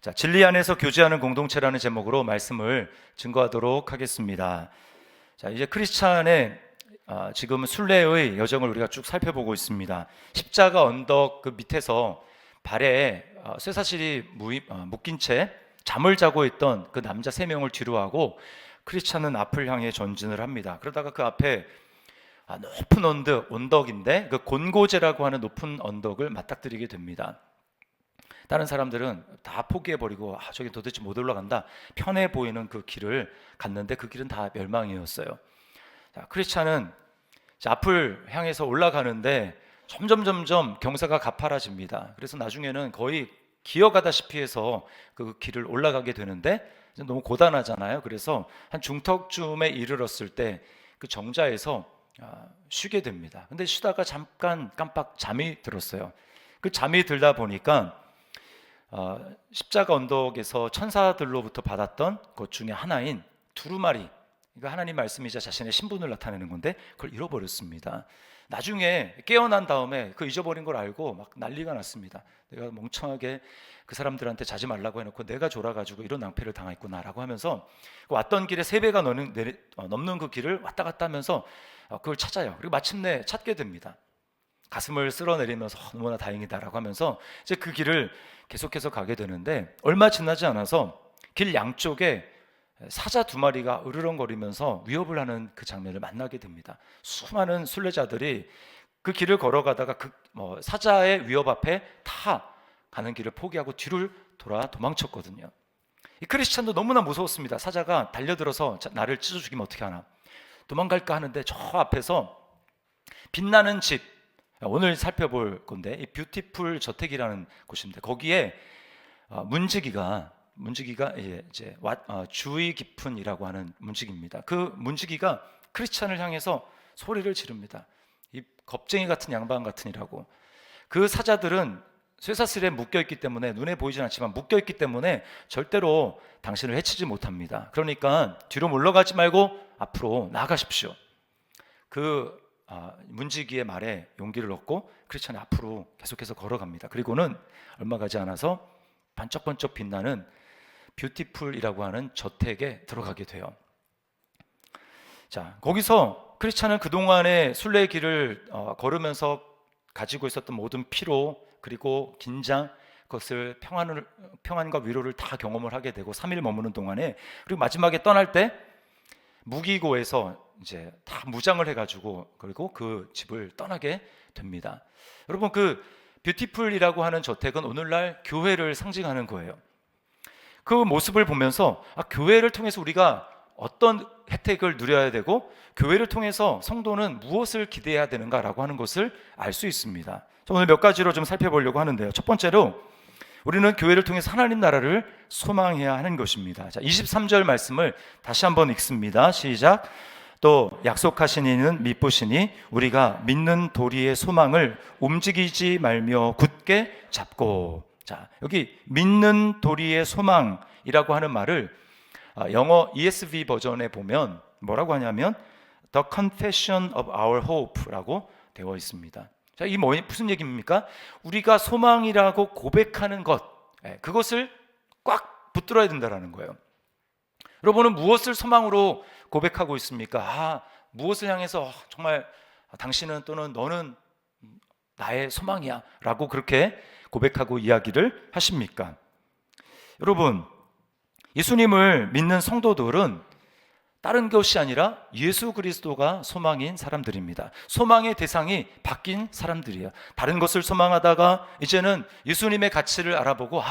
자, 진리 안에서 교제하는 공동체라는 제목으로 말씀을 증거하도록 하겠습니다. 자, 이제 크리스찬의 지금 순례의 여정을 우리가 쭉 살펴보고 있습니다. 십자가 언덕 그 밑에서 발에 쇠사슬이 묶인 채 잠을 자고 있던 그 남자 3명을 뒤로 하고 크리스찬은 앞을 향해 전진을 합니다. 그러다가 그 앞에 높은 언덕인데 그 곤고제라고 하는 높은 언덕을 맞닥뜨리게 됩니다. 다른 사람들은 다 포기해버리고 저기 도대체 못 올라간다, 편해 보이는 그 길을 갔는데 그 길은 다 멸망이었어요. 자, 크리스찬은 앞을 향해서 올라가는데 점점 경사가 가파라집니다. 그래서 나중에는 거의 기어가다시피 해서 그 길을 올라가게 되는데 너무 고단하잖아요. 그래서 한 중턱쯤에 이르렀을 때 그 정자에서 쉬게 됩니다. 근데 쉬다가 잠깐 깜빡 잠이 들었어요. 그 잠이 들다 보니까 십자가 언덕에서 천사들로부터 받았던 것 중에 하나인 두루마리, 그러니까 하나님 말씀이자 자신의 신분을 나타내는 건데 그걸 잃어버렸습니다. 나중에 깨어난 다음에 그 잊어버린 걸 알고 막 난리가 났습니다. 내가 멍청하게 그 사람들한테 자지 말라고 해놓고 내가 졸아가지고 이런 낭패를 당했구나라고 하면서 왔던 길에 3배가 넘는 그 길을 왔다 갔다 하면서 그걸 찾아요. 그리고 마침내 찾게 됩니다. 가슴을 쓸어내리면서 너무나 다행이다라고 하면서 이제 그 길을 계속해서 가게 되는데 얼마 지나지 않아서 길 양쪽에 사자 2마리가 으르렁거리면서 위협을 하는 그 장면을 만나게 됩니다. 수많은 순례자들이 그 길을 걸어가다가 사자의 위협 앞에 다 가는 길을 포기하고 뒤를 돌아 도망쳤거든요. 이 크리스찬도 너무나 무서웠습니다. 사자가 달려들어서 나를 찢어 죽이면 어떻게 하나, 도망갈까 하는데 저 앞에서 빛나는 집, 오늘 살펴볼 건데 이 뷰티풀 저택이라는 곳인데 거기에 문지기가 이제 주의 깊은이라고 하는 문지기입니다. 그 문지기가 크리스찬을 향해서 소리를 지릅니다. 이 겁쟁이 같은 양반 같으니라고. 그 사자들은 쇠사슬에 묶여있기 때문에, 눈에 보이진 않지만 묶여있기 때문에 절대로 당신을 해치지 못합니다. 그러니까 뒤로 물러가지 말고 앞으로 나아가십시오. 그 문지기의 말에 용기를 얻고 크리스찬이 앞으로 계속해서 걸어갑니다. 그리고는 얼마 가지 않아서 반짝반짝 빛나는 뷰티풀이라고 하는 저택에 들어가게 돼요. 자, 거기서 크리스찬은 그동안의 순례의 길을 걸으면서 가지고 있었던 모든 피로, 그리고 긴장, 그것을 평안과 위로를 다 경험을 하게 되고 3일 머무는 동안에, 그리고 마지막에 떠날 때 무기고에서 이제 다 무장을 해가지고 그리고 그 집을 떠나게 됩니다. 여러분, 그 뷰티풀이라고 하는 저택은 오늘날 교회를 상징하는 거예요. 그 모습을 보면서 교회를 통해서 우리가 어떤 혜택을 누려야 되고 교회를 통해서 성도는 무엇을 기대해야 되는가라고 하는 것을 알 수 있습니다. 오늘 몇 가지로 좀 살펴보려고 하는데요. 첫 번째로 우리는 교회를 통해서 하나님 나라를 소망해야 하는 것입니다. 자, 23절 말씀을 다시 한번 읽습니다. 시작. 또 약속하신 이는 미쁘시니 우리가 믿는 도리의 소망을 움직이지 말며 굳게 잡고. 자, 여기 믿는 도리의 소망이라고 하는 말을 영어 ESV 버전에 보면 뭐라고 하냐면 The Confession of Our Hope라고 되어 있습니다. 자, 이 무슨 얘기입니까? 우리가 소망이라고 고백하는 것, 그것을 꽉 붙들어야 된다는 거예요. 여러분은 무엇을 소망으로 고백하고 있습니까? 무엇을 향해서 정말 당신은 또는 너는 나의 소망이야 라고 그렇게 고백하고 이야기를 하십니까? 여러분, 예수님을 믿는 성도들은 다른 것이 아니라 예수 그리스도가 소망인 사람들입니다. 소망의 대상이 바뀐 사람들이에요. 다른 것을 소망하다가 이제는 예수님의 가치를 알아보고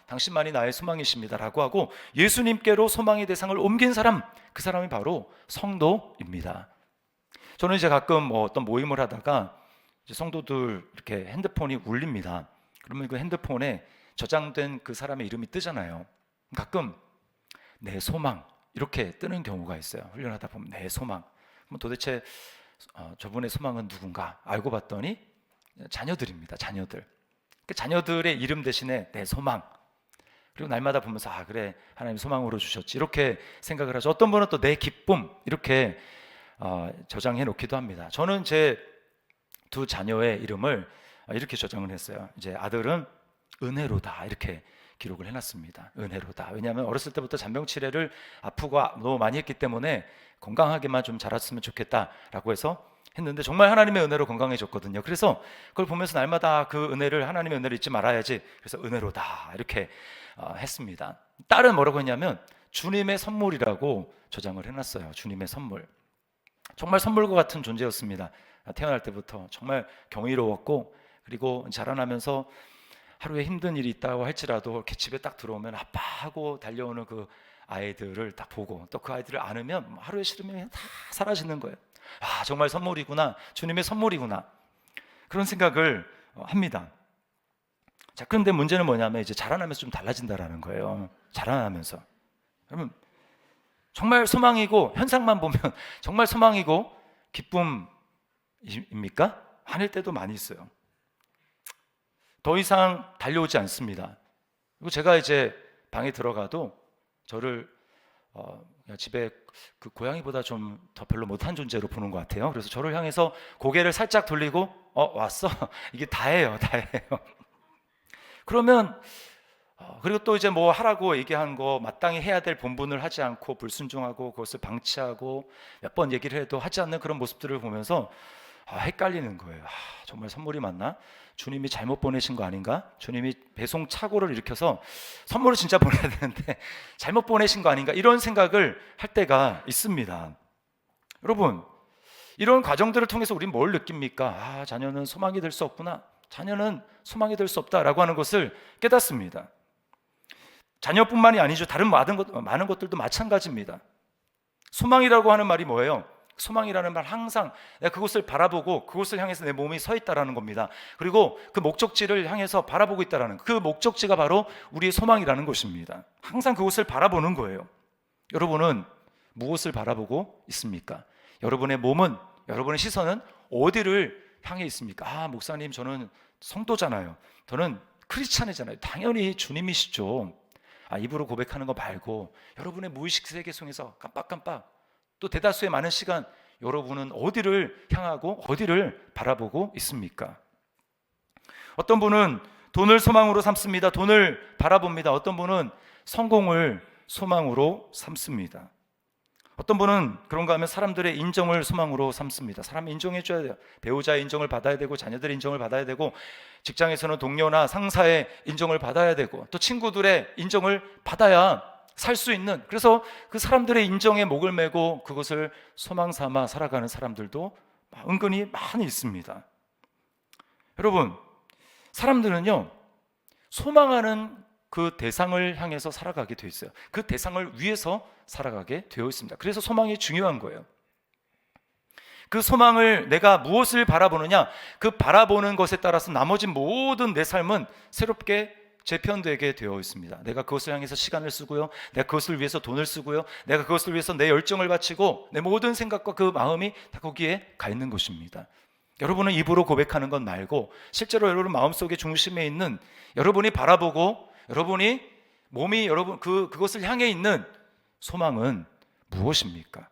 당신만이 나의 소망이십니다 라고 하고 예수님께로 소망의 대상을 옮긴 사람, 그 사람이 바로 성도입니다. 저는 이제 가끔 어떤 모임을 하다가 이제 성도들 이렇게 핸드폰이 울립니다. 그러면 그 핸드폰에 저장된 그 사람의 이름이 뜨잖아요. 가끔 내 소망 이렇게 뜨는 경우가 있어요. 훈련하다 보면 내 소망. 그럼 도대체 저분의 소망은 누군가 알고 봤더니 자녀들입니다. 자녀들. 그 자녀들의 이름 대신에 내 소망. 그리고 날마다 보면서 그래, 하나님 소망으로 주셨지 이렇게 생각을 하죠. 어떤 분은 또 내 기쁨 이렇게 저장해 놓기도 합니다. 저는 제 2 자녀의 이름을 이렇게 저장을 했어요. 이제 아들은 은혜로다 이렇게 기록을 해놨습니다. 은혜로다. 왜냐하면 어렸을 때부터 잔병치레를 아프고 너무 많이 했기 때문에 건강하게만 좀 자랐으면 좋겠다라고 해서 했는데 정말 하나님의 은혜로 건강해졌거든요. 그래서 그걸 보면서 날마다 그 은혜를, 하나님의 은혜를 잊지 말아야지. 그래서 은혜로다 이렇게 했습니다. 딸은 뭐라고 했냐면 주님의 선물이라고 저장을 해놨어요. 주님의 선물. 정말 선물과 같은 존재였습니다. 태어날 때부터 정말 경이로웠고, 그리고 자라나면서 하루에 힘든 일이 있다고 할지라도 이렇게 집에 딱 들어오면 아빠 하고 달려오는 그 아이들을 딱 보고 또 그 아이들을 안으면 하루에 싫으면 그냥 다 사라지는 거예요. 아, 정말 선물이구나. 주님의 선물이구나. 그런 생각을 합니다. 자, 그런데 문제는 뭐냐면 이제 자라나면서 좀 달라진다라는 거예요. 자라나면서. 여러분, 정말 소망이고, 현상만 보면 정말 소망이고 기쁨입니까? 아닐 때도 많이 있어요. 더 이상 달려오지 않습니다. 그리고 제가 이제 방에 들어가도 저를 집에 그 고양이보다 좀 더 별로 못한 존재로 보는 것 같아요. 그래서 저를 향해서 고개를 살짝 돌리고 왔어? 이게 다예요. 그러면 그리고 또 이제 뭐 하라고 얘기한 거 마땅히 해야 될 본분을 하지 않고 불순종하고 그것을 방치하고 몇 번 얘기를 해도 하지 않는 그런 모습들을 보면서 헷갈리는 거예요. 정말 선물이 맞나? 주님이 잘못 보내신 거 아닌가? 주님이 배송 착오를 일으켜서 선물을 진짜 보내야 되는데 잘못 보내신 거 아닌가? 이런 생각을 할 때가 있습니다. 여러분, 이런 과정들을 통해서 우리는 뭘 느낍니까? 자녀는 소망이 될 수 없구나. 자녀는 소망이 될 수 없다라고 하는 것을 깨닫습니다. 자녀뿐만이 아니죠. 다른 많은 것들도 마찬가지입니다. 소망이라고 하는 말이 뭐예요? 소망이라는 말, 항상 내가 그곳을 바라보고 그곳을 향해서 내 몸이 서 있다라는 겁니다. 그리고 그 목적지를 향해서 바라보고 있다라는, 그 목적지가 바로 우리의 소망이라는 것입니다. 항상 그곳을 바라보는 거예요. 여러분은 무엇을 바라보고 있습니까? 여러분의 몸은, 여러분의 시선은 어디를 향해 있습니까? 목사님, 저는 성도잖아요. 저는 크리스찬이잖아요. 당연히 주님이시죠. 입으로 고백하는 거 말고 여러분의 무의식 세계 속에서 깜빡깜빡 또 대다수의 많은 시간 여러분은 어디를 향하고 어디를 바라보고 있습니까? 어떤 분은 돈을 소망으로 삼습니다. 돈을 바라봅니다. 어떤 분은 성공을 소망으로 삼습니다. 어떤 분은 그런가 하면 사람들의 인정을 소망으로 삼습니다. 사람이 인정해줘야 돼요. 배우자의 인정을 받아야 되고, 자녀들의 인정을 받아야 되고, 직장에서는 동료나 상사의 인정을 받아야 되고, 또 친구들의 인정을 받아야 살 수 있는, 그래서 그 사람들의 인정에 목을 메고 그것을 소망 삼아 살아가는 사람들도 은근히 많이 있습니다. 여러분, 사람들은요, 소망하는 그 대상을 향해서 살아가게 되어 있어요. 그 대상을 위해서 살아가게 되어 있습니다. 그래서 소망이 중요한 거예요. 그 소망을, 내가 무엇을 바라보느냐, 그 바라보는 것에 따라서 나머지 모든 내 삶은 새롭게 재편되게 되어 있습니다. 내가 그것을 향해서 시간을 쓰고요, 내가 그것을 위해서 돈을 쓰고요, 내가 그것을 위해서 내 열정을 바치고 내 모든 생각과 그 마음이 다 거기에 가 있는 것입니다. 여러분은 입으로 고백하는 것 말고 실제로 여러분 마음속의 중심에 있는, 여러분이 바라보고 여러분이 몸이 여러분 그것을 향해 있는 소망은 무엇입니까?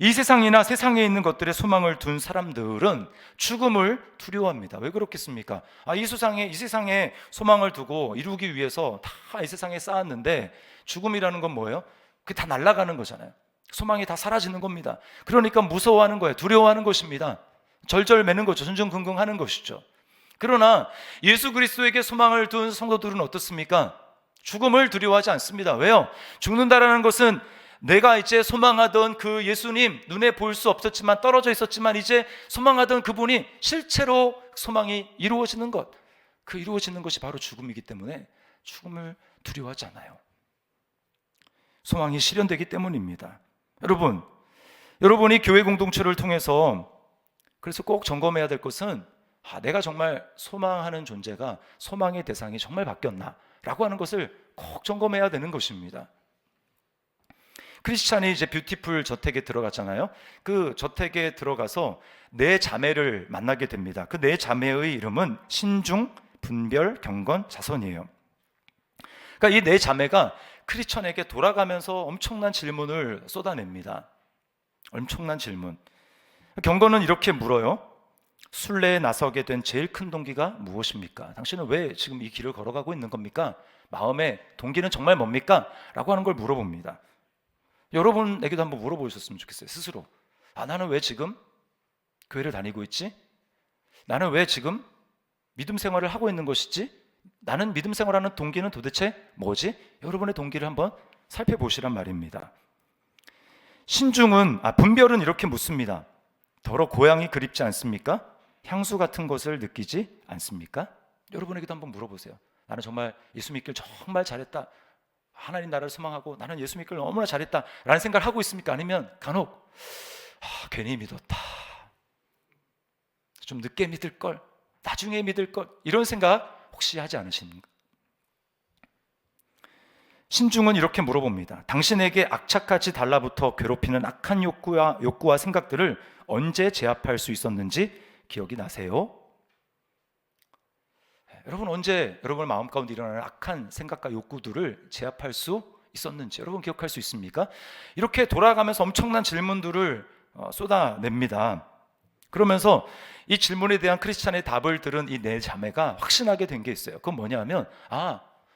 이 세상이나 세상에 있는 것들에 소망을 둔 사람들은 죽음을 두려워합니다. 왜 그렇겠습니까? 이 세상에 소망을 두고 이루기 위해서 다 이 세상에 쌓았는데 죽음이라는 건 뭐예요? 그게 다 날아가는 거잖아요. 소망이 다 사라지는 겁니다. 그러니까 무서워하는 거예요. 두려워하는 것입니다. 절절매는 거죠. 전전긍긍하는 것이죠. 그러나 예수 그리스도에게 소망을 둔 성도들은 어떻습니까? 죽음을 두려워하지 않습니다. 왜요? 죽는다라는 것은 내가 이제 소망하던 그 예수님, 눈에 볼 수 없었지만, 떨어져 있었지만 이제 소망하던 그분이 실제로 소망이 이루어지는 것, 그 이루어지는 것이 바로 죽음이기 때문에 죽음을 두려워하지 않아요. 소망이 실현되기 때문입니다. 여러분이 교회 공동체를 통해서 그래서 꼭 점검해야 될 것은 내가 정말 소망하는 존재가, 소망의 대상이 정말 바뀌었나 라고 하는 것을 꼭 점검해야 되는 것입니다. 크리스찬이 이제 뷰티풀 저택에 들어갔잖아요. 그 저택에 들어가서 네 자매를 만나게 됩니다. 그 네 자매의 이름은 신중, 분별, 경건, 자선이에요. 그러니까 이 네 자매가 크리스찬에게 돌아가면서 엄청난 질문을 쏟아냅니다. 엄청난 질문. 경건은 이렇게 물어요. 순례에 나서게 된 제일 큰 동기가 무엇입니까? 당신은 왜 지금 이 길을 걸어가고 있는 겁니까? 마음의 동기는 정말 뭡니까? 라고 하는 걸 물어봅니다. 여러분에게도 한번 물어보셨으면 좋겠어요. 스스로. 나는 왜 지금 교회를 다니고 있지? 나는 왜 지금 믿음 생활을 하고 있는 것이지? 나는 믿음 생활하는 동기는 도대체 뭐지? 여러분의 동기를 한번 살펴보시란 말입니다. 신중은 분별은 이렇게 묻습니다. 더러 고향이 그립지 않습니까? 향수 같은 것을 느끼지 않습니까? 여러분에게도 한번 물어보세요. 나는 정말 예수 믿기를 정말 잘했다. 하나님 나라를 소망하고 나는 예수 믿기를 너무나 잘했다 라는 생각을 하고 있습니까? 아니면 간혹 괜히 믿었다, 좀 늦게 믿을 걸, 나중에 믿을 걸, 이런 생각 혹시 하지 않으십니까? 신중은 이렇게 물어봅니다. 당신에게 악착같이 달라붙어 괴롭히는 악한 욕구와 생각들을 언제 제압할 수 있었는지 기억이 나세요? 여러분, 언제 여러분 마음 가운데 일어나는 악한 생각과 욕구들을 제압할 수 있었는지 여러분 기억할 수 있습니까? 이렇게 돌아가면서 엄청난 질문들을 쏟아냅니다. 그러면서 이 질문에 대한 크리스찬의 답을 들은 이 네 자매가 확신하게 된 게 있어요. 그건 뭐냐면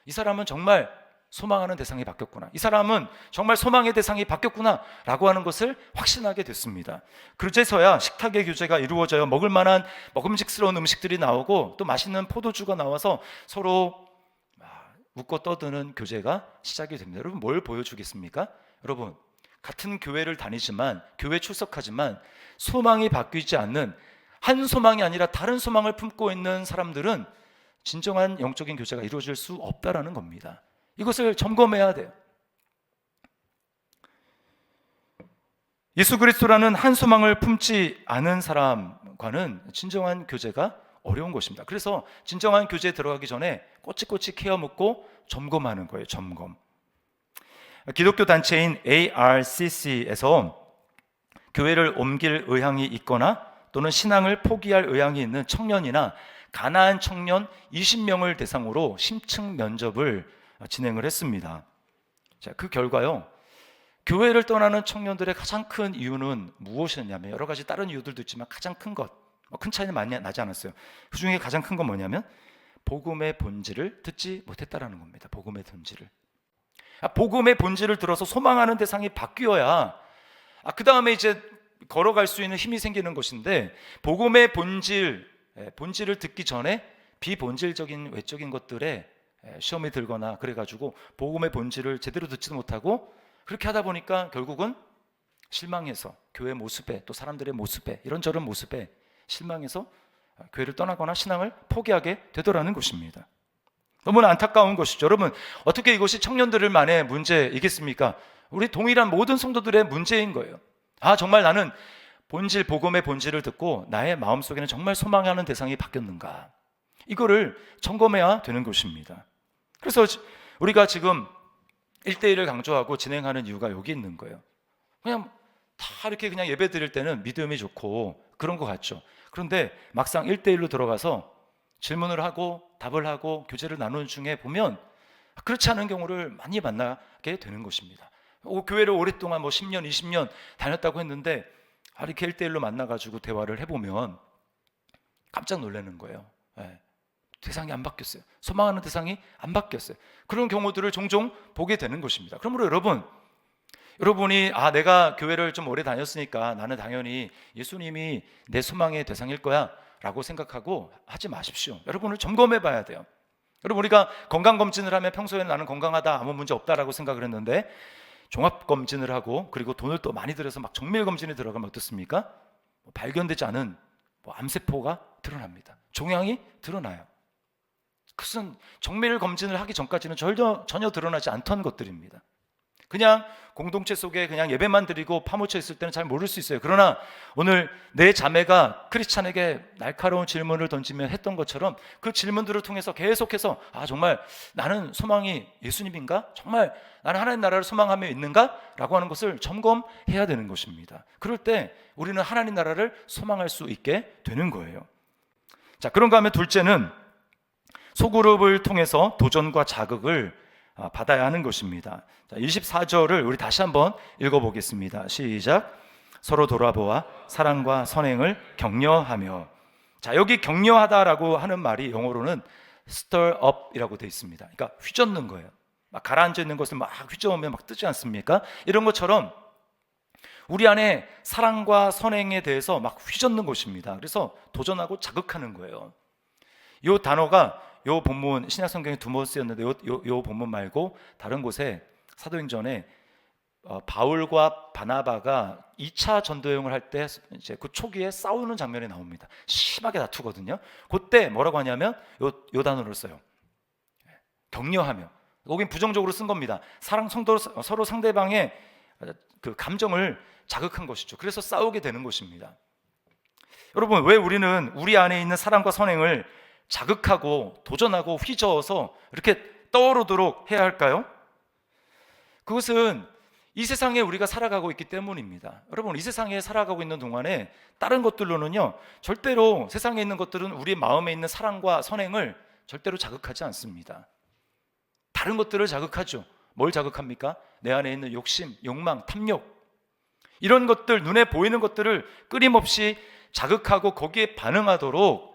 이 사람은 정말 소망하는 대상이 바뀌었구나, 이 사람은 정말 소망의 대상이 바뀌었구나 라고 하는 것을 확신하게 됐습니다. 그제서야 식탁의 교제가 이루어져요. 먹을 만한 먹음직스러운 음식들이 나오고 또 맛있는 포도주가 나와서 서로 웃고 떠드는 교제가 시작이 됩니다. 여러분, 뭘 보여주겠습니까? 여러분, 같은 교회를 다니지만, 교회 출석하지만 소망이 바뀌지 않는, 한 소망이 아니라 다른 소망을 품고 있는 사람들은 진정한 영적인 교제가 이루어질 수 없다라는 겁니다. 이것을 점검해야 돼요. 예수 그리스도라는 한 소망을 품지 않은 사람과는 진정한 교제가 어려운 것입니다. 그래서 진정한 교제에 들어가기 전에 꼬치꼬치 케어 묻고 점검하는 거예요. 점검. 기독교 단체인 ARCC에서 교회를 옮길 의향이 있거나 또는 신앙을 포기할 의향이 있는 청년이나 가나안 청년 20명을 대상으로 심층 면접을 진행을 했습니다. 자, 그 결과요, 교회를 떠나는 청년들의 가장 큰 이유는 무엇이었냐면, 여러 가지 다른 이유들도 있지만 가장 큰 것, 큰 차이는 많이 나지 않았어요. 그 중에 가장 큰 건 뭐냐면 복음의 본질을 듣지 못했다라는 겁니다. 복음의 본질을. 복음의 본질을 들어서 소망하는 대상이 바뀌어야 그 다음에 이제 걸어갈 수 있는 힘이 생기는 것인데, 복음의 본질을 듣기 전에 비본질적인 외적인 것들에 시험이 들거나 그래가지고 복음의 본질을 제대로 듣지도 못하고, 그렇게 하다 보니까 결국은 실망해서 교회 모습에, 또 사람들의 모습에, 이런저런 모습에 실망해서 교회를 떠나거나 신앙을 포기하게 되더라는 것입니다. 너무나 안타까운 것이죠. 여러분, 어떻게 이것이 청년들만의 문제이겠습니까? 우리 동일한 모든 성도들의 문제인 거예요. 정말 나는 복음의 본질을 듣고 나의 마음속에는 정말 소망하는 대상이 바뀌었는가, 이거를 점검해야 되는 것입니다. 그래서 우리가 지금 1대1을 강조하고 진행하는 이유가 여기 있는 거예요. 그냥 다 이렇게 그냥 예배 드릴 때는 믿음이 좋고 그런 것 같죠. 그런데 막상 1대1로 들어가서 질문을 하고 답을 하고 교제를 나누는 중에 보면 그렇지 않은 경우를 많이 만나게 되는 것입니다. 교회를 오랫동안 10년, 20년 다녔다고 했는데 이렇게 1대1로 만나가지고 대화를 해보면 깜짝 놀라는 거예요. 대상이 안 바뀌었어요. 소망하는 대상이 안 바뀌었어요. 그런 경우들을 종종 보게 되는 것입니다. 그러므로 여러분이 내가 교회를 좀 오래 다녔으니까 나는 당연히 예수님이 내 소망의 대상일 거야 라고 생각하고 하지 마십시오. 여러분을 점검해 봐야 돼요. 여러분, 우리가 건강검진을 하면 평소에는 나는 건강하다, 아무 문제 없다라고 생각을 했는데 종합검진을 하고 그리고 돈을 또 많이 들여서 막 정밀검진에 들어가면 어떻습니까? 발견되지 않은 암세포가 드러납니다. 종양이 드러나요. 그것은 정밀 검진을 하기 전까지는 전혀 드러나지 않던 것들입니다. 그냥 공동체 속에 그냥 예배만 드리고 파묻혀 있을 때는 잘 모를 수 있어요. 그러나 오늘 내 자매가 크리스찬에게 날카로운 질문을 던지며 했던 것처럼 그 질문들을 통해서 계속해서 정말 나는 소망이 예수님인가? 정말 나는 하나님 나라를 소망하며 있는가? 라고 하는 것을 점검해야 되는 것입니다. 그럴 때 우리는 하나님 나라를 소망할 수 있게 되는 거예요. 자, 그런가 하면 둘째는 소그룹을 통해서 도전과 자극을 받아야 하는 것입니다. 24절을 우리 다시 한번 읽어보겠습니다. 시작. 서로 돌아보아 사랑과 선행을 격려하며 자, 여기 격려하다라고 하는 말이 영어로는 stir up이라고 되어 있습니다. 그러니까 휘젓는 거예요. 막 가라앉아 있는 것을 막 휘저으면 막 뜨지 않습니까? 이런 것처럼 우리 안에 사랑과 선행에 대해서 막 휘젓는 것입니다. 그래서 도전하고 자극하는 거예요. 이 단어가 이 본문 신약 성경에 두 번 쓰였는데 이 본문 말고 다른 곳에 사도행전에 바울과 바나바가 2차 전도여행을 할 때 이제 그 초기에 싸우는 장면이 나옵니다. 심하게 다투거든요. 그때 뭐라고 하냐면 요 단어를 써요. 격려하며. 여긴 부정적으로 쓴 겁니다. 성도 서로 상대방의 그 감정을 자극한 것이죠. 그래서 싸우게 되는 것입니다. 여러분, 왜 우리는 우리 안에 있는 사랑과 선행을 자극하고 도전하고 휘저어서 이렇게 떠오르도록 해야 할까요? 그것은 이 세상에 우리가 살아가고 있기 때문입니다. 여러분, 이 세상에 살아가고 있는 동안에 다른 것들로는요, 절대로 세상에 있는 것들은 우리 마음에 있는 사랑과 선행을 절대로 자극하지 않습니다. 다른 것들을 자극하죠. 뭘 자극합니까? 내 안에 있는 욕심, 욕망, 탐욕, 이런 것들, 눈에 보이는 것들을 끊임없이 자극하고 거기에 반응하도록,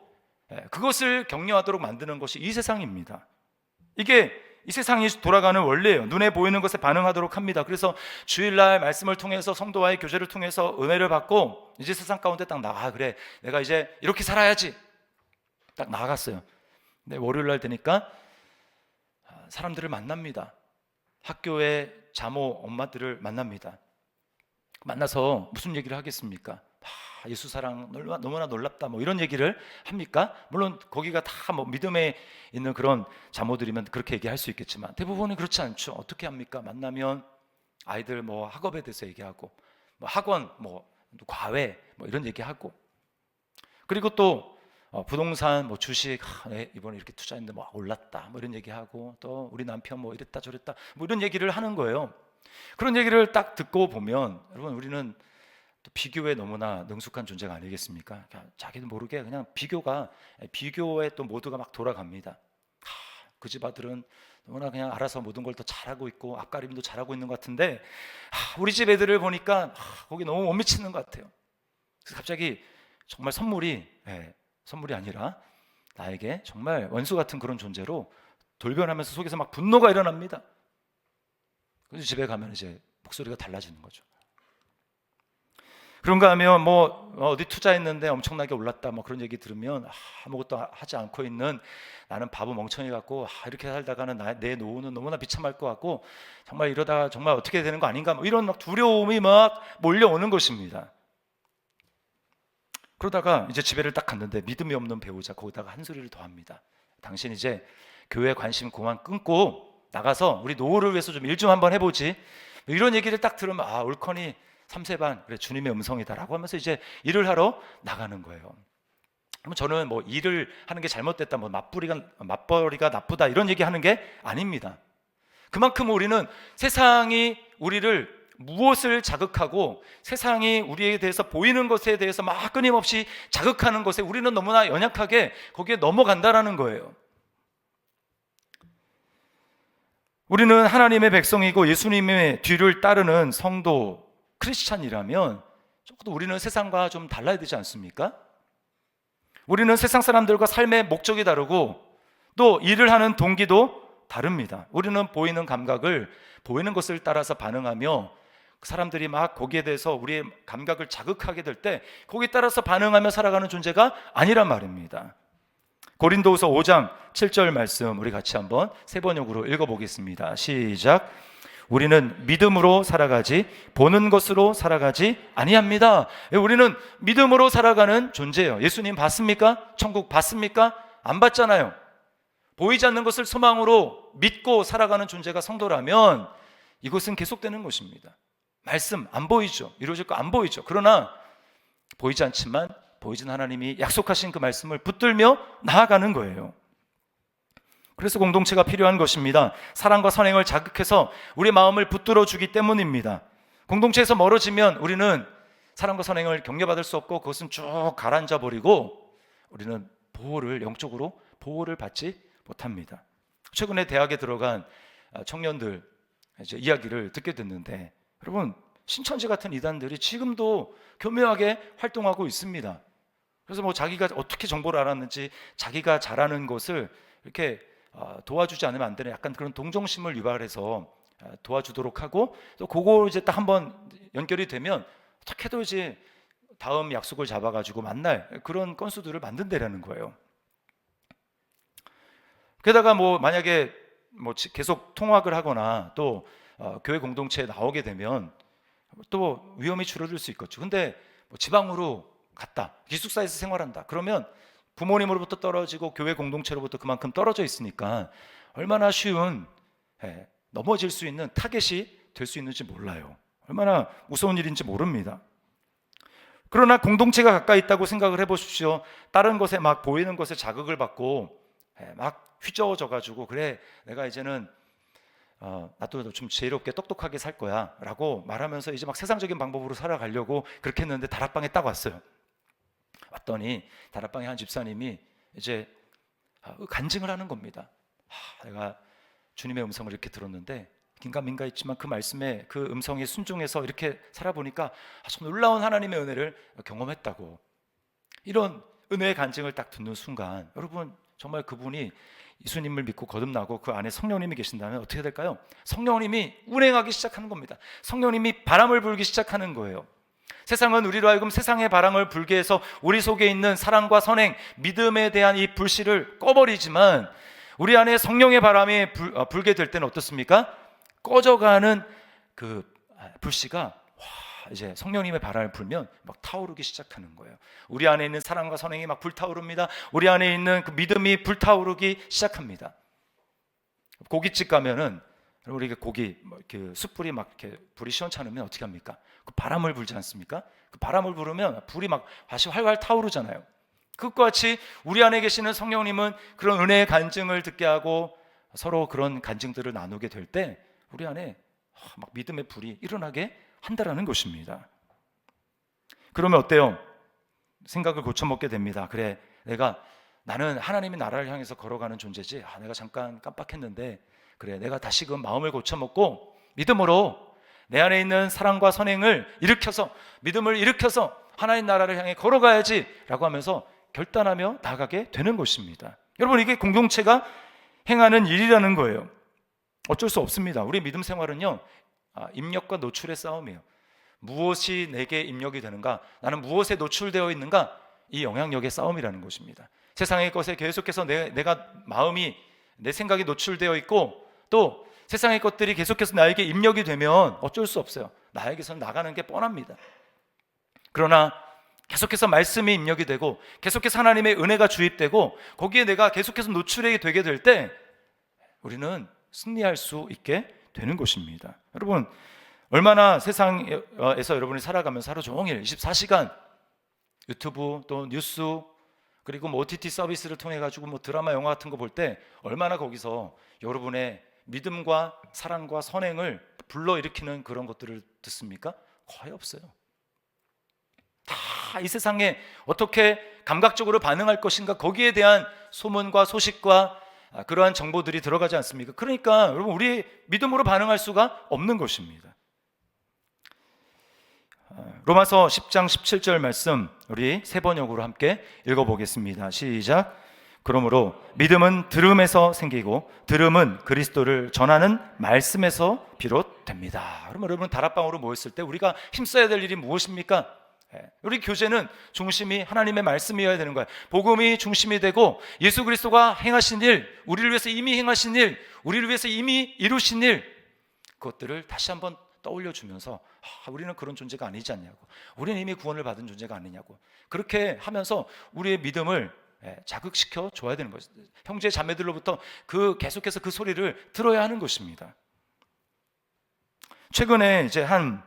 그것을 격려하도록 만드는 것이 이 세상입니다. 이게 이 세상이 돌아가는 원리예요. 눈에 보이는 것에 반응하도록 합니다. 그래서 주일날 말씀을 통해서 성도와의 교제를 통해서 은혜를 받고 이제 세상 가운데 딱 나가, 그래 내가 이제 이렇게 살아야지 딱 나아갔어요. 근데 월요일날 되니까 사람들을 만납니다. 학교의 자모 엄마들을 만납니다. 만나서 무슨 얘기를 하겠습니까? 예수 사랑 너무나 놀랍다 뭐 이런 얘기를 합니까? 물론 거기가 다 뭐 믿음에 있는 그런 자모들이면 그렇게 얘기할 수 있겠지만 대부분은 그렇지 않죠. 어떻게 합니까? 만나면 아이들 뭐 학업에 대해서 얘기하고 뭐 학원 뭐 과외 뭐 이런 얘기하고, 그리고 또 부동산 뭐 주식 이번에 이렇게 투자했는데 뭐 올랐다 뭐 이런 얘기하고, 또 우리 남편 뭐 이랬다 저랬다 뭐 이런 얘기를 하는 거예요. 그런 얘기를 딱 듣고 보면 여러분, 우리는 또 비교에 너무나 능숙한 존재가 아니겠습니까? 자기도 모르게 그냥 비교에 또 모두가 막 돌아갑니다. 그 집 아들은 너무나 그냥 알아서 모든 걸 더 잘하고 있고 앞가림도 잘하고 있는 것 같은데 우리 집 애들을 보니까 거기 너무 못 미치는 것 같아요. 그래서 갑자기 정말 선물이 아니라 나에게 정말 원수 같은 그런 존재로 돌변하면서 속에서 막 분노가 일어납니다. 그래서 집에 가면 이제 목소리가 달라지는 거죠. 그런가 하면 뭐 어디 투자했는데 엄청나게 올랐다 뭐 그런 얘기 들으면 아무것도 하지 않고 있는 나는 바보 멍청이 같고 이렇게 살다가는 내 노후는 너무나 비참할 것 같고 정말 이러다가 정말 어떻게 되는 거 아닌가 뭐 이런 막 두려움이 막 몰려오는 것입니다. 그러다가 이제 집에를 딱 갔는데 믿음이 없는 배우자 거기다가 한 소리를 더 합니다. 당신 이제 교회 관심 그만 끊고 나가서 우리 노후를 위해서 좀 일 좀 한번 해보지. 이런 얘기를 딱 들으면 옳거니 3세 반 그래 주님의 음성이다라고 하면서 이제 일을 하러 나가는 거예요. 그럼 저는 뭐 일을 하는 게 잘못됐다, 뭐 맞벌이가 나쁘다 이런 얘기하는 게 아닙니다. 그만큼 우리는 세상이 우리를 무엇을 자극하고 세상이 우리에 대해서 보이는 것에 대해서 막 끊임없이 자극하는 것에 우리는 너무나 연약하게 거기에 넘어간다라는 거예요. 우리는 하나님의 백성이고 예수님의 뒤를 따르는 성도 크리스찬이라면 적어도 우리는 세상과 좀 달라야 되지 않습니까? 우리는 세상 사람들과 삶의 목적이 다르고 또 일을 하는 동기도 다릅니다. 우리는 보이는 감각을 보이는 것을 따라서 반응하며 사람들이 막 거기에 대해서 우리의 감각을 자극하게 될 때 거기에 따라서 반응하며 살아가는 존재가 아니란 말입니다. 고린도후서 5장 7절 말씀 우리 같이 한번 세 번역으로 읽어보겠습니다. 시작. 우리는 믿음으로 살아가지 보는 것으로 살아가지 아니합니다. 우리는 믿음으로 살아가는 존재예요. 예수님 봤습니까? 천국 봤습니까? 안 봤잖아요. 보이지 않는 것을 소망으로 믿고 살아가는 존재가 성도라면 이것은 계속되는 것입니다. 말씀 안 보이죠. 이루어질 거 안 보이죠. 그러나 보이지 않지만 보이진 하나님이 약속하신 그 말씀을 붙들며 나아가는 거예요. 그래서 공동체가 필요한 것입니다. 사랑과 선행을 자극해서 우리 마음을 붙들어 주기 때문입니다. 공동체에서 멀어지면 우리는 사랑과 선행을 격려받을 수 없고 그것은 쭉 가라앉아 버리고 우리는 영적으로 보호를 받지 못합니다. 최근에 대학에 들어간 청년들 이야기를 듣게 됐는데 여러분, 신천지 같은 이단들이 지금도 교묘하게 활동하고 있습니다. 그래서 뭐 자기가 어떻게 정보를 알았는지 자기가 잘하는 것을 이렇게 도와주지 않으면 안 되는 약간 그런 동정심을 유발해서 도와주도록 하고, 또 그거 이제 딱 한번 연결이 되면 어떻게도 이제 다음 약속을 잡아가지고 만날 그런 건수들을 만든다라는 거예요. 게다가 뭐 만약에 뭐 계속 통학을 하거나 또 교회 공동체에 나오게 되면 또 위험이 줄어들 수 있겠죠. 근데 뭐 지방으로 갔다, 기숙사에서 생활한다, 그러면 부모님으로부터 떨어지고 교회 공동체로부터 그만큼 떨어져 있으니까 얼마나 쉬운 넘어질 수 있는 타겟이 될 수 있는지 몰라요. 얼마나 무서운 일인지 모릅니다. 그러나 공동체가 가까이 있다고 생각을 해보십시오. 다른 것에 막 보이는 것에 자극을 받고 막 휘저어져 가지고, 그래 내가 이제는 나도 좀 지혜롭게 똑똑하게 살 거야 라고 말하면서 이제 막 세상적인 방법으로 살아가려고 그렇게 했는데 다락방에 딱 왔어요. 왔더니 다락방에 한 집사님이 이제 간증을 하는 겁니다. 내가 주님의 음성을 이렇게 들었는데 긴가민가 있지만 그 말씀에 그 음성에 순종해서 이렇게 살아보니까 참 놀라운 하나님의 은혜를 경험했다고. 이런 은혜의 간증을 딱 듣는 순간, 여러분 정말 그분이 예수님을 믿고 거듭나고 그 안에 성령님이 계신다면 어떻게 될까요? 성령님이 운행하기 시작하는 겁니다. 성령님이 바람을 불기 시작하는 거예요. 세상은 우리로 하여금 세상의 바람을 불게 해서 우리 속에 있는 사랑과 선행, 믿음에 대한 이 불씨를 꺼버리지만, 우리 안에 성령의 바람이 불게 될 때는 어떻습니까? 꺼져가는 그 불씨가 이제 성령님의 바람을 불면 막 타오르기 시작하는 거예요. 우리 안에 있는 사랑과 선행이 막 불타오릅니다. 우리 안에 있는 그 믿음이 불타오르기 시작합니다. 고깃집 가면은 우리가 고기 그 숯불이 막 이렇게 불이 시원찮으면 어떻게 합니까? 그 바람을 불지 않습니까? 그 바람을 부르면 불이 막 다시 활활 타오르잖아요. 그것과 같이 우리 안에 계시는 성령님은 그런 은혜의 간증을 듣게 하고 서로 그런 간증들을 나누게 될 때 우리 안에 막 믿음의 불이 일어나게 한다라는 것입니다. 그러면 어때요? 생각을 고쳐먹게 됩니다. 그래, 나는 하나님의 나라를 향해서 걸어가는 존재지. 내가 잠깐 깜빡했는데, 그래, 내가 다시금 마음을 고쳐먹고 믿음으로 내 안에 있는 사랑과 선행을 일으켜서, 믿음을 일으켜서 하나님 나라를 향해 걸어가야지 라고 하면서 결단하며 나가게 되는 것입니다. 여러분, 이게 공동체가 행하는 일이라는 거예요. 어쩔 수 없습니다. 우리 믿음 생활은요, 입력과 노출의 싸움이에요. 무엇이 내게 입력이 되는가, 나는 무엇에 노출되어 있는가, 이 영향력의 싸움이라는 것입니다. 세상의 것에 계속해서 내가 마음이, 내 생각이 노출되어 있고, 또 세상의 것들이 계속해서 나에게 입력이 되면 어쩔 수 없어요. 나에게서는 나가는 게 뻔합니다. 그러나 계속해서 말씀이 입력이 되고 계속해서 하나님의 은혜가 주입되고 거기에 내가 계속해서 노출이 되게 될 때 우리는 승리할 수 있게 되는 것입니다. 여러분, 얼마나 세상에서 여러분이 살아가면서 하루 종일 24시간 유튜브 또 뉴스 그리고 뭐 OTT 서비스를 통해 가지고 뭐 드라마 영화 같은 거 볼 때 얼마나 거기서 여러분의 믿음과 사랑과 선행을 불러일으키는 그런 것들을 듣습니까? 거의 없어요. 다 이 세상에 어떻게 감각적으로 반응할 것인가, 거기에 대한 소문과 소식과 그러한 정보들이 들어가지 않습니까? 그러니까 여러분, 우리 믿음으로 반응할 수가 없는 것입니다. 로마서 10장 17절 말씀 우리 세 번역으로 함께 읽어보겠습니다. 시작. 그러므로 믿음은 들음에서 생기고 들음은 그리스도를 전하는 말씀에서 비롯됩니다. 그럼 여러분, 다락방으로 모였을 때 우리가 힘써야 될 일이 무엇입니까? 우리 교제는 중심이 하나님의 말씀이어야 되는 거예요. 복음이 중심이 되고 예수 그리스도가 행하신 일, 우리를 위해서 이미 행하신 일, 우리를 위해서 이미 이루신 일, 그것들을 다시 한번 떠올려주면서 우리는 그런 존재가 아니지 않냐고, 우리는 이미 구원을 받은 존재가 아니냐고, 그렇게 하면서 우리의 믿음을 자극시켜 줘야 되는 것입니다. 형제 자매들로부터 계속해서 그 소리를 들어야 하는 것입니다. 최근에 이제 한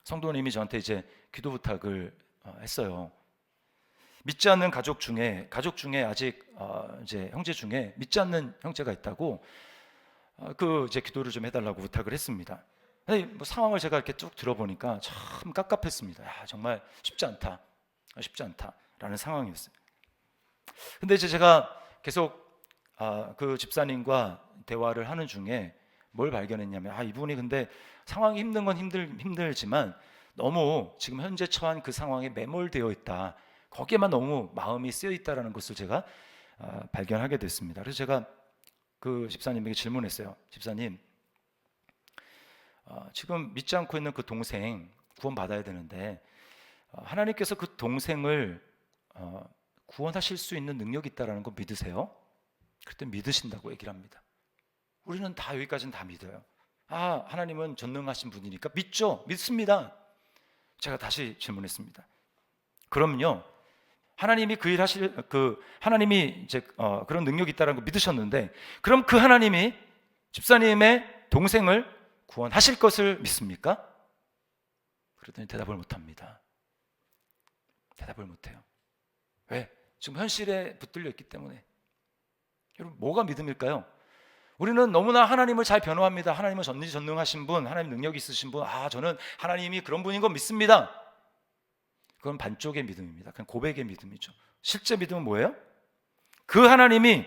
성도님이 저한테 이제 기도 부탁을 했어요. 믿지 않는 가족 중에 아직 이제 형제 중에 믿지 않는 형제가 있다고 이제 기도를 좀 해달라고 부탁을 했습니다. 뭐 상황을 제가 이렇게 쭉 들어보니까 참 깝깝했습니다. 정말 쉽지 않다라는 상황이었어요. 근데 이제 제가 계속 그 집사님과 대화를 하는 중에 뭘 발견했냐면, 이분이 근데 상황이 힘든 건 힘들지만 너무 지금 현재 처한 그 상황에 매몰되어 있다. 거기에만 너무 마음이 쓰여 있다라는 것을 제가 발견하게 됐습니다. 그래서 제가 그 집사님에게 질문했어요. 집사님, 지금 믿지 않고 있는 그 동생 구원받아야 되는데 하나님께서 그 동생을 구원하실 수 있는 능력이 있다는 거 믿으세요? 그랬더니 믿으신다고 얘기를 합니다. 우리는 다 여기까지는 다 믿어요. 하나님은 전능하신 분이니까 믿죠. 믿습니다. 제가 다시 질문했습니다. 그럼요, 하나님이 그 일 하실 하나님이 이제 그런 능력이 있다는 거 믿으셨는데, 그럼 그 하나님이 집사님의 동생을 구원하실 것을 믿습니까? 그랬더니 대답을 못 합니다. 대답을 못 해요. 왜? 지금 현실에 붙들려 있기 때문에. 여러분, 뭐가 믿음일까요? 우리는 너무나 하나님을 잘 변호합니다. 하나님은 전능하신 분, 하나님 능력이 있으신 분, 저는 하나님이 그런 분인 거 믿습니다. 그건 반쪽의 믿음입니다. 그냥 고백의 믿음이죠. 실제 믿음은 뭐예요? 그 하나님이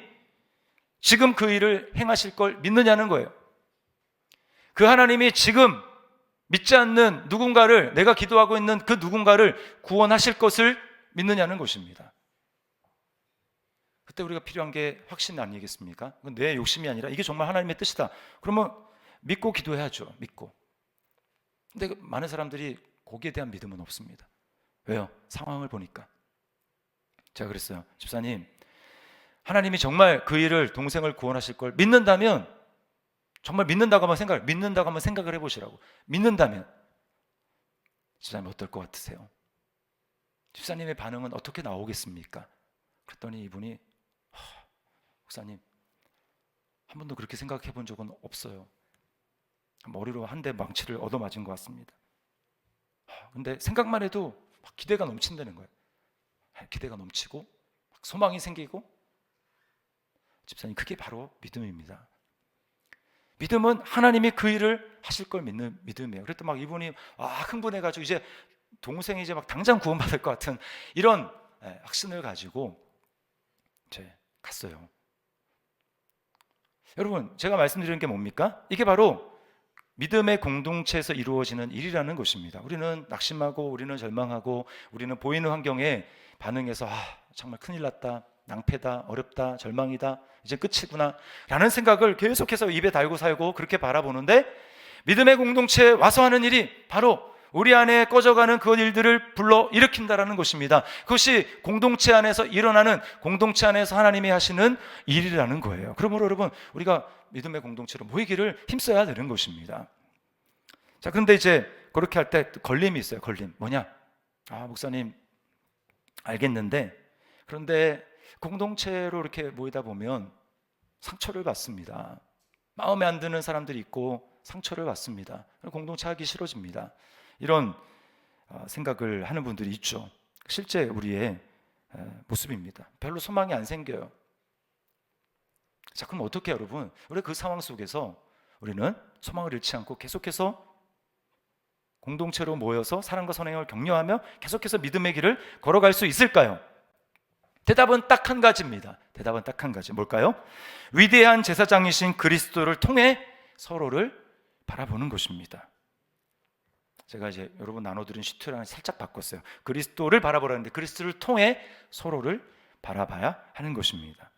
지금 그 일을 행하실 걸 믿느냐는 거예요. 그 하나님이 지금 믿지 않는 누군가를, 내가 기도하고 있는 그 누군가를 구원하실 것을 믿느냐는 것입니다. 그때 우리가 필요한 게 확신 아니겠습니까? 내 욕심이 아니라 이게 정말 하나님의 뜻이다. 그러면 믿고 기도해야죠. 믿고. 근데 많은 사람들이 거기에 대한 믿음은 없습니다. 왜요? 상황을 보니까. 제가 그랬어요. 집사님, 하나님이 정말 그 일을, 동생을 구원하실 걸 믿는다면, 정말 믿는다고 한번 생각을 해보시라고. 믿는다면 집사님 어떨 것 같으세요? 집사님의 반응은 어떻게 나오겠습니까? 그랬더니 이분이, 목사님, 한 번도 그렇게 생각해 본 적은 없어요. 머리로 한 대 망치를 얻어맞은 것 같습니다. 근데 생각만 해도 막 기대가 넘친다는 거예요. 기대가 넘치고 소망이 생기고. 집사님, 그게 바로 믿음입니다. 믿음은 하나님이 그 일을 하실 걸 믿는 믿음이에요. 그랬더니 막 이분이 흥분해가지고 이제 동생이 이제 막 당장 구원받을 것 같은 이런 확신을 가지고 이제 갔어요. 여러분, 제가 말씀드리는 게 뭡니까? 이게 바로 믿음의 공동체에서 이루어지는 일이라는 것입니다. 우리는 낙심하고, 우리는 절망하고, 우리는 보이는 환경에 반응해서 정말 큰일 났다, 낭패다, 어렵다, 절망이다, 이제 끝이구나 라는 생각을 계속해서 입에 달고 살고 그렇게 바라보는데, 믿음의 공동체에 와서 하는 일이 바로 우리 안에 꺼져가는 그 일들을 불러 일으킨다라는 것입니다. 그것이 공동체 안에서 일어나는, 공동체 안에서 하나님이 하시는 일이라는 거예요. 그러므로 여러분, 우리가 믿음의 공동체로 모이기를 힘써야 되는 것입니다. 자, 그런데 이제 그렇게 할 때 걸림이 있어요. 걸림. 뭐냐? 목사님, 알겠는데, 그런데 공동체로 이렇게 모이다 보면 상처를 받습니다. 마음에 안 드는 사람들이 있고 상처를 받습니다. 공동체 하기 싫어집니다. 이런 생각을 하는 분들이 있죠. 실제 우리의 모습입니다. 별로 소망이 안 생겨요. 자, 그럼 어떻게 여러분? 우리 그 상황 속에서 우리는 소망을 잃지 않고 계속해서 공동체로 모여서 사랑과 선행을 격려하며 계속해서 믿음의 길을 걸어갈 수 있을까요? 대답은 딱 한 가지입니다. 대답은 딱 한 가지. 뭘까요? 위대한 제사장이신 그리스도를 통해 서로를 바라보는 것입니다. 제가 이제 여러분 나눠드린 시트를 살짝 바꿨어요. 그리스도를 바라보라는데 그리스도를 통해 서로를 바라봐야 하는 것입니다.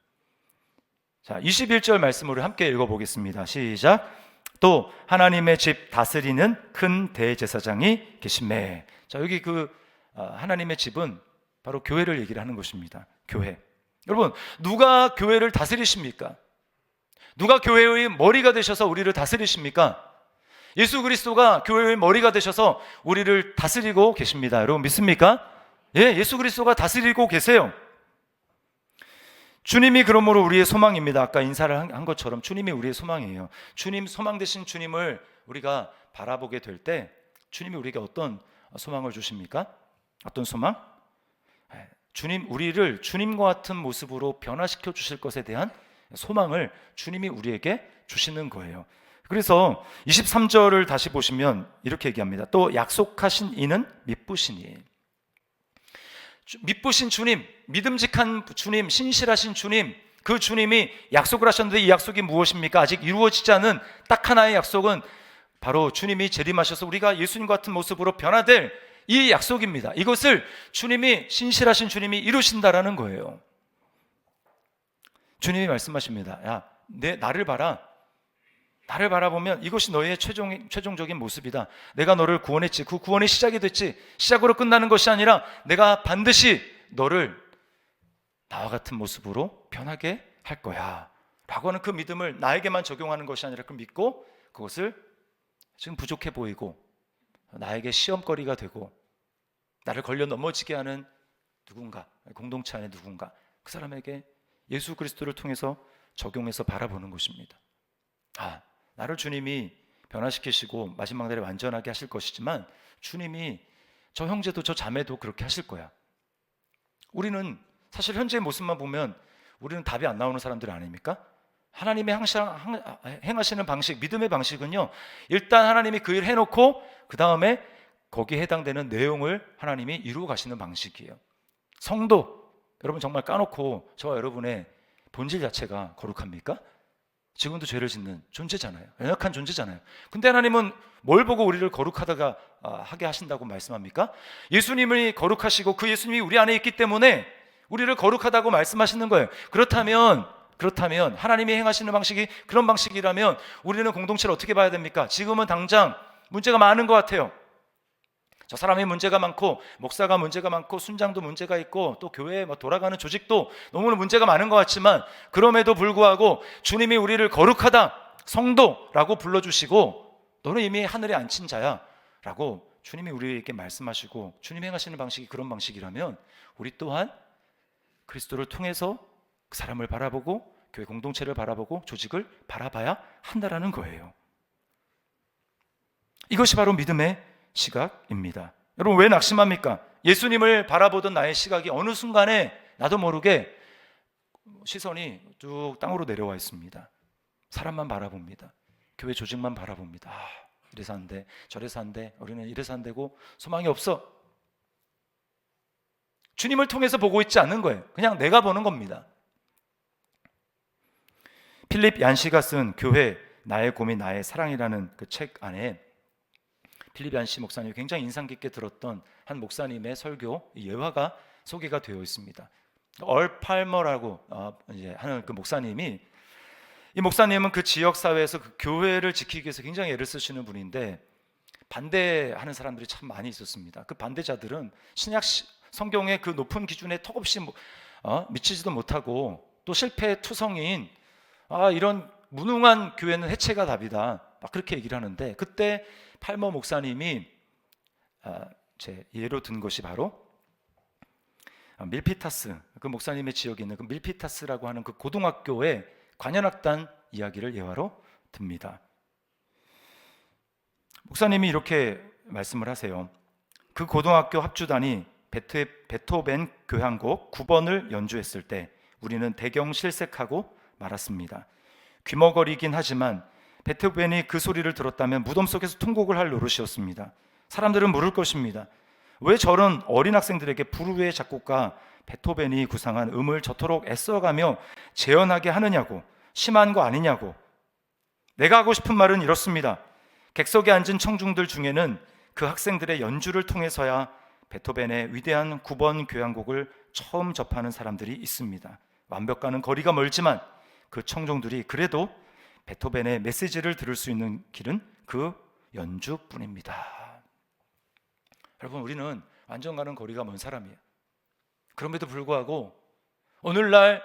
자, 21절 말씀을 함께 읽어보겠습니다. 시작. 또 하나님의 집 다스리는 큰 대제사장이 계시매. 자, 여기 하나님의 집은 바로 교회를 얘기를 하는 것입니다. 교회. 여러분, 누가 교회를 다스리십니까? 누가 교회의 머리가 되셔서 우리를 다스리십니까? 예수 그리스도가 교회의 머리가 되셔서 우리를 다스리고 계십니다. 여러분 믿습니까? 예, 예수 그리스도가 다스리고 계세요. 주님이 그러므로 우리의 소망입니다. 아까 인사를 한 것처럼 주님이 우리의 소망이에요. 주님, 소망 되신 주님을 우리가 바라보게 될 때 주님이 우리에게 어떤 소망을 주십니까? 어떤 소망? 우리를 주님과 같은 모습으로 변화시켜 주실 것에 대한 소망을 주님이 우리에게 주시는 거예요. 그래서 23절을 다시 보시면 이렇게 얘기합니다. 또 약속하신 이는 미쁘시니. 미쁘신 주님, 믿음직한 주님, 신실하신 주님, 그 주님이 약속을 하셨는데 이 약속이 무엇입니까? 아직 이루어지지 않은 딱 하나의 약속은 바로 주님이 재림하셔서 우리가 예수님 같은 모습으로 변화될 이 약속입니다. 이것을 주님이, 신실하신 주님이 이루신다라는 거예요. 주님이 말씀하십니다. 야, 나를 봐라. 나를 바라보면 이것이 너의 최종적인 모습이다. 내가 너를 구원했지. 그 구원이 시작이 됐지. 시작으로 끝나는 것이 아니라 내가 반드시 너를 나와 같은 모습으로 변하게 할 거야 라고 하는 그 믿음을 나에게만 적용하는 것이 아니라 그 믿고 그것을 지금 부족해 보이고 나에게 시험거리가 되고 나를 걸려 넘어지게 하는 누군가, 공동체 안에 누군가, 그 사람에게 예수 그리스도를 통해서 적용해서 바라보는 것입니다. 나를 주님이 변화시키시고 마지막 날에 완전하게 하실 것이지만 주님이 저 형제도 저 자매도 그렇게 하실 거야. 우리는 사실 현재의 모습만 보면 우리는 답이 안 나오는 사람들 아닙니까? 하나님의 행하시는 방식, 믿음의 방식은요, 일단 하나님이 그 일 해놓고 그 다음에 거기에 해당되는 내용을 하나님이 이루어 가시는 방식이에요. 성도, 여러분 정말 까놓고 저와 여러분의 본질 자체가 거룩합니까? 지금도 죄를 짓는 존재잖아요. 연약한 존재잖아요. 근데 하나님은 뭘 보고 우리를 거룩하다가 하게 하신다고 말씀합니까? 예수님이 거룩하시고 그 예수님이 우리 안에 있기 때문에 우리를 거룩하다고 말씀하시는 거예요. 그렇다면 하나님이 행하시는 방식이 그런 방식이라면 우리는 공동체를 어떻게 봐야 됩니까? 지금은 당장 문제가 많은 것 같아요. 저 사람이 문제가 많고 목사가 문제가 많고 순장도 문제가 있고 또 교회에 돌아가는 조직도 너무나 문제가 많은 것 같지만 그럼에도 불구하고 주님이 우리를 거룩하다, 성도라고 불러주시고 너는 이미 하늘에 앉힌 자야 라고 주님이 우리에게 말씀하시고 주님이 행하시는 방식이 그런 방식이라면 우리 또한 그리스도를 통해서 그 사람을 바라보고 교회 공동체를 바라보고 조직을 바라봐야 한다라는 거예요. 이것이 바로 믿음의 시각입니다. 여러분 왜 낙심합니까? 예수님을 바라보던 나의 시각이 어느 순간에 나도 모르게 시선이 쭉 땅으로 내려와 있습니다. 사람만 바라봅니다. 교회 조직만 바라봅니다. 이래서 안 돼, 저래서 안 돼, 우리는 이래서 안 되고 소망이 없어. 주님을 통해서 보고 있지 않는 거예요. 그냥 내가 보는 겁니다. 필립 얀시가 쓴 교회 나의 고민 나의 사랑이라는 그 책 안에 필립 얀시 목사님이 굉장히 인상 깊게 들었던 한 목사님의 설교 예화가 소개가 되어 있습니다. 얼 팔머라고 하는 그 목사님이, 이 목사님은 그 지역 사회에서 그 교회를 지키기 위해서 굉장히 애를 쓰시는 분인데 반대하는 사람들이 참 많이 있었습니다. 그 반대자들은 신약 성경의 그 높은 기준에 턱없이 미치지도 못하고 또 실패의 투성이인 이런 무능한 교회는 해체가 답이다, 막 그렇게 얘기를 하는데, 그때 팔머 목사님이 제 예로 든 것이 바로 밀피타스, 그 목사님의 지역에 있는 그 밀피타스라고 하는 그 고등학교의 관현악단 이야기를 예화로 듭니다. 목사님이 이렇게 말씀을 하세요. 그 고등학교 합주단이 베토벤 교향곡 9번을 연주했을 때 우리는 대경실색하고 말았습니다. 귀머거리긴 하지만 베토벤이 그 소리를 들었다면 무덤 속에서 통곡을 할 노릇이었습니다. 사람들은 물을 것입니다. 왜 저런 어린 학생들에게 불후의 작곡가 베토벤이 구상한 음을 저토록 애써가며 재현하게 하느냐고, 심한 거 아니냐고. 내가 하고 싶은 말은 이렇습니다. 객석에 앉은 청중들 중에는 그 학생들의 연주를 통해서야 베토벤의 위대한 9번 교향곡을 처음 접하는 사람들이 있습니다. 완벽과는 거리가 멀지만 그 청중들이 그래도 베토벤의 메시지를 들을 수 있는 길은 그 연주뿐입니다. 여러분, 우리는 완전과는 거리가 먼 사람이에요. 그럼에도 불구하고 오늘날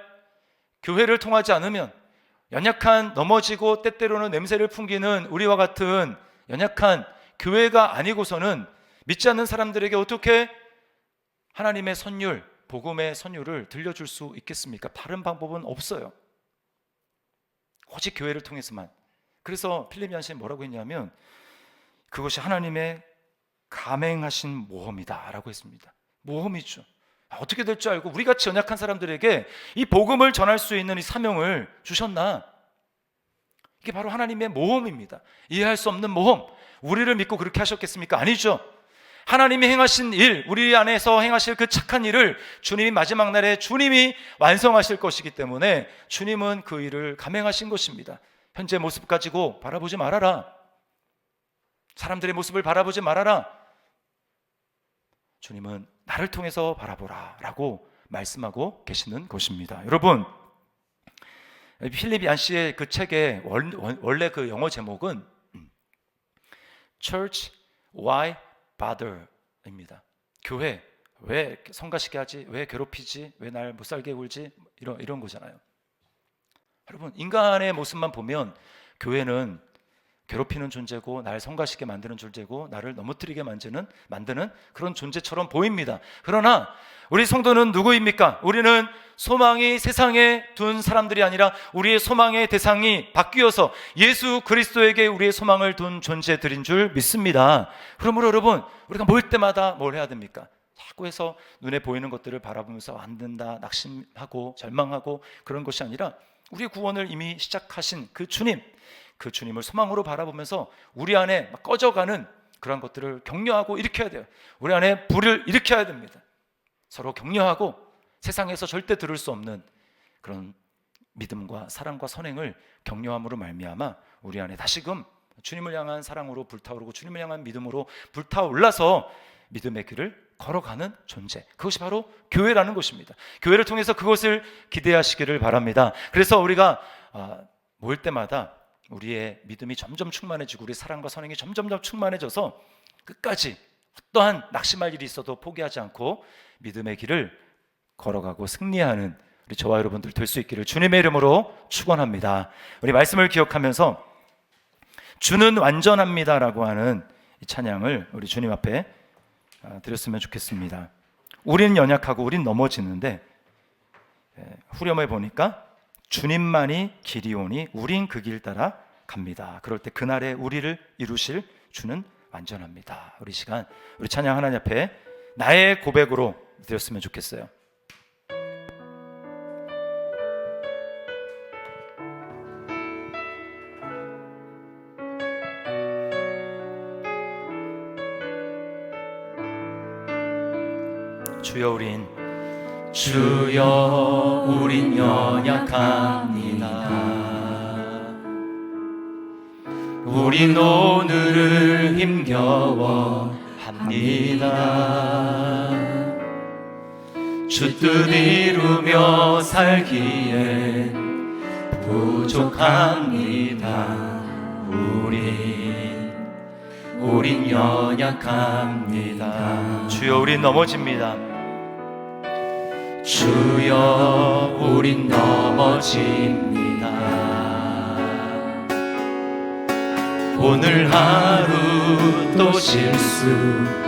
교회를 통하지 않으면 연약한, 넘어지고 때때로는 냄새를 풍기는 우리와 같은 연약한 교회가 아니고서는 믿지 않는 사람들에게 어떻게 하나님의 선율, 복음의 선율을 들려줄 수 있겠습니까? 다른 방법은 없어요. 오직 교회를 통해서만. 그래서 필립 얀시는 뭐라고 했냐면 그것이 하나님의 감행하신 모험이다 라고 했습니다. 모험이죠. 어떻게 될 줄 알고 우리같이 연약한 사람들에게 이 복음을 전할 수 있는 이 사명을 주셨나? 이게 바로 하나님의 모험입니다. 이해할 수 없는 모험. 우리를 믿고 그렇게 하셨겠습니까? 아니죠. 하나님이 행하신 일, 우리 안에서 행하실 그 착한 일을 주님이 마지막 날에 주님이 완성하실 것이기 때문에 주님은 그 일을 감행하신 것입니다. 현재 모습 가지고 바라보지 말아라. 사람들의 모습을 바라보지 말아라. 주님은 나를 통해서 바라보라 라고 말씀하고 계시는 것입니다. 여러분, 필립 얀시의 그 책의 원래 그 영어 제목은 Church Why Bother입니다. 교회 왜 성가시게 하지? 왜 괴롭히지? 왜 날 못 살게 굴지? 이런 거잖아요. 여러분, 인간의 모습만 보면 교회는 괴롭히는 존재고 날 성가시게 만드는 존재고 나를 넘어뜨리게 만드는 그런 존재처럼 보입니다. 그러나 우리 성도는 누구입니까? 우리는 소망이 세상에 둔 사람들이 아니라 우리의 소망의 대상이 바뀌어서 예수 그리스도에게 우리의 소망을 둔 존재들인 줄 믿습니다. 그러므로 여러분, 우리가 모일 때마다 뭘 해야 됩니까? 자꾸 해서 눈에 보이는 것들을 바라보면서 안 된다, 낙심하고 절망하고 그런 것이 아니라 우리의 구원을 이미 시작하신 그 주님을 소망으로 바라보면서 우리 안에 꺼져가는 그런 것들을 격려하고 일으켜야 돼요. 우리 안에 불을 일으켜야 됩니다. 서로 격려하고 세상에서 절대 들을 수 없는 그런 믿음과 사랑과 선행을 격려함으로 말미암아 우리 안에 다시금 주님을 향한 사랑으로 불타오르고 주님을 향한 믿음으로 불타올라서 믿음의 길을 걸어가는 존재, 그것이 바로 교회라는 것입니다. 교회를 통해서 그것을 기대하시기를 바랍니다. 그래서 우리가 모일 때마다 우리의 믿음이 점점 충만해지고 우리의 사랑과 선행이 점점 더 충만해져서 끝까지 어떠한 낙심할 일이 있어도 포기하지 않고 믿음의 길을 걸어가고 승리하는 우리 저와 여러분들 될 수 있기를 주님의 이름으로 축원합니다. 우리 말씀을 기억하면서 주는 완전합니다라고 하는 이 찬양을 우리 주님 앞에 드렸으면 좋겠습니다. 우린 연약하고 우린 넘어지는데 후렴에 보니까 주님만이 길이오니 우린 그 길 따라 갑니다. 그럴 때 그날에 우리를 이루실 주는 완전합니다. 우리 시간 우리 찬양 하나님 앞에 나의 고백으로 드렸으면 좋겠어요. 주여 우린 연약합니다. 우린 오늘을 힘겨워 합니다. 주 뜻 이루며 살기에 부족합니다. 우린 연약합니다. 주여 우린 넘어집니다. 주여 우린 넘어집니다. 오늘 하루 또 실수합니다.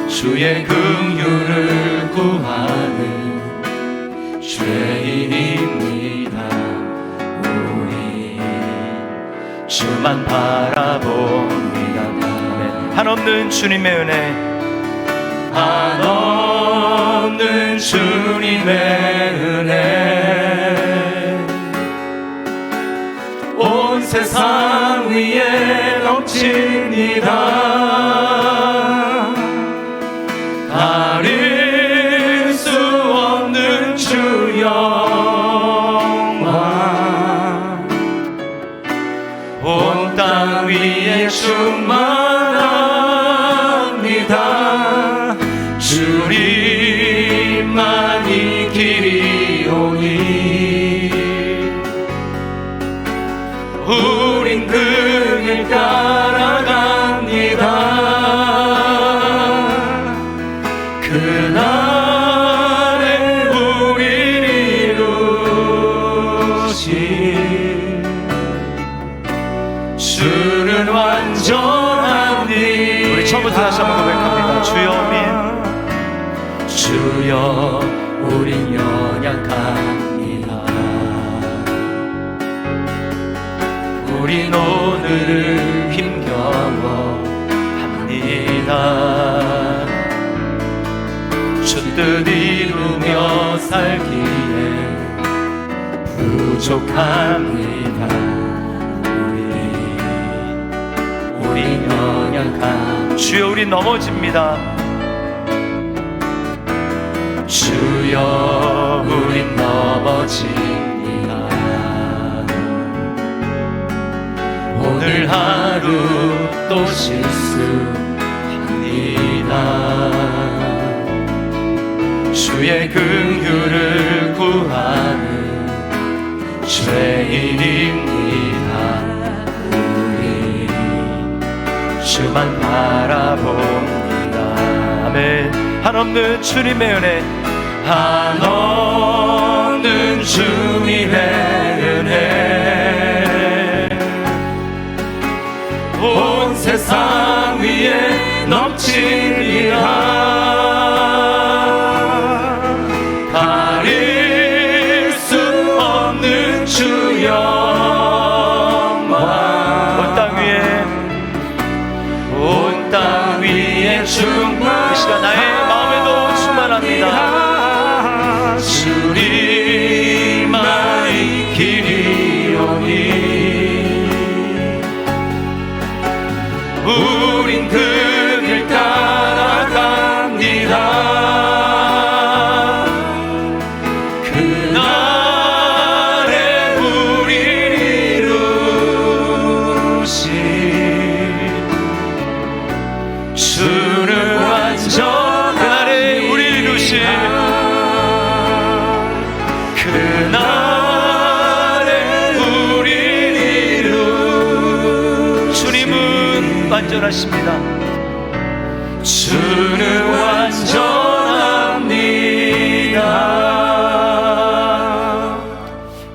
주의 긍휼을 구하는 죄인입니다. 우리 주만 바라봅니다. 한없는 주님의 은혜, 한없는 주님의 은혜, 온 세상 위에 넘칩니다. 가릴 수 없는 주 영광, 온 땅 위에 충만합니다. 주님만이 길이오니 우린 그 길 따라갑니다. 그날에 우릴 이루신 주는 완전하니. 우리 처음부터 다시 한번 고백합니다. 주여 우린 연약합니다. 우린 오늘을 힘겨워 합니다. 주 뜻 이루며 살기에 부족합니다. 우린 연약한 주여 우린 넘어집니다. 주여 우린 넘어집니다. 오늘 하루 또 실수합니다. 주의 긍휼을 구하는 죄인입니다. 우리 주만 바라봅니다. 아멘. 한없는 주님의 은혜, 한없는 주님의 은혜, 온 세상 위에 넘치리라. 가릴 수 없는 주 영광, 온 땅 위에 충만. 이 시간 나의 마음에도 충만합니다. 주님만이 길이오니 우린 그 길 따라갑니다. 그날에 우리를 이루신 주는 완전, 그날에 우리를 이루신, 그날에 우리를 이루. 주님은 완전하십니다. 주는 완전합니다.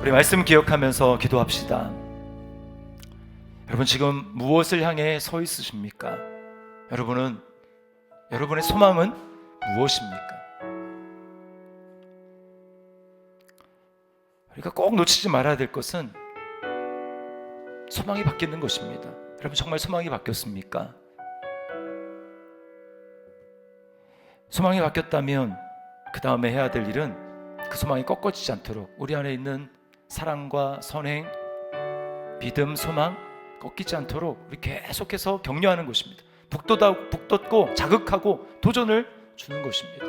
우리 말씀 기억하면서 기도합시다. 여러분 지금 무엇을 향해 서 있으십니까? 여러분의 소망은 무엇입니까? 우리가 꼭 놓치지 말아야 될 것은 소망이 바뀌는 것입니다. 여러분 정말 소망이 바뀌었습니까? 소망이 바뀌었다면 그 다음에 해야 될 일은 그 소망이 꺾어지지 않도록 우리 안에 있는 사랑과 선행, 믿음, 소망 꺾이지 않도록 우리 계속해서 격려하는 것입니다. 북돋고 자극하고 도전을 주는 것입니다.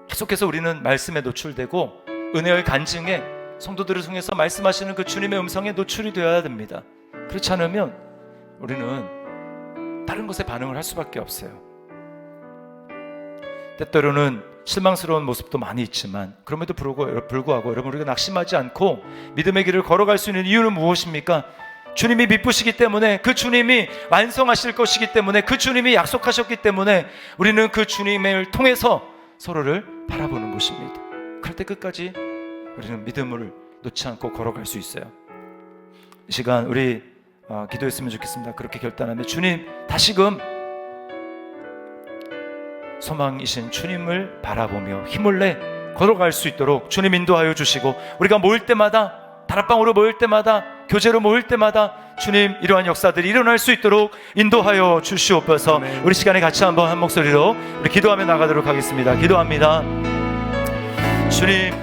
계속해서 우리는 말씀에 노출되고 은혜의 간증에 성도들을 통해서 말씀하시는 그 주님의 음성에 노출이 되어야 됩니다. 그렇지 않으면 우리는 다른 것에 반응을 할 수밖에 없어요. 때때로는 실망스러운 모습도 많이 있지만 그럼에도 불구하고 여러분 우리가 낙심하지 않고 믿음의 길을 걸어갈 수 있는 이유는 무엇입니까? 주님이 미쁘시기 때문에, 그 주님이 완성하실 것이기 때문에, 그 주님이 약속하셨기 때문에 우리는 그 주님을 통해서 서로를 바라보는 것입니다. 그럴 때 끝까지 우리는 믿음을 놓지 않고 걸어갈 수 있어요. 이 시간 우리 기도했으면 좋겠습니다. 그렇게 결단하면 주님, 다시금 소망이신 주님을 바라보며 힘을 내 걸어갈 수 있도록 주님 인도하여 주시고, 우리가 모일 때마다, 다락방으로 모일 때마다, 교제로 모일 때마다 주님 이러한 역사들이 일어날 수 있도록 인도하여 주시옵소서. 아멘. 우리 시간에 같이 한번 한 목소리로 우리 기도하며 나가도록 하겠습니다. 기도합니다. 주님,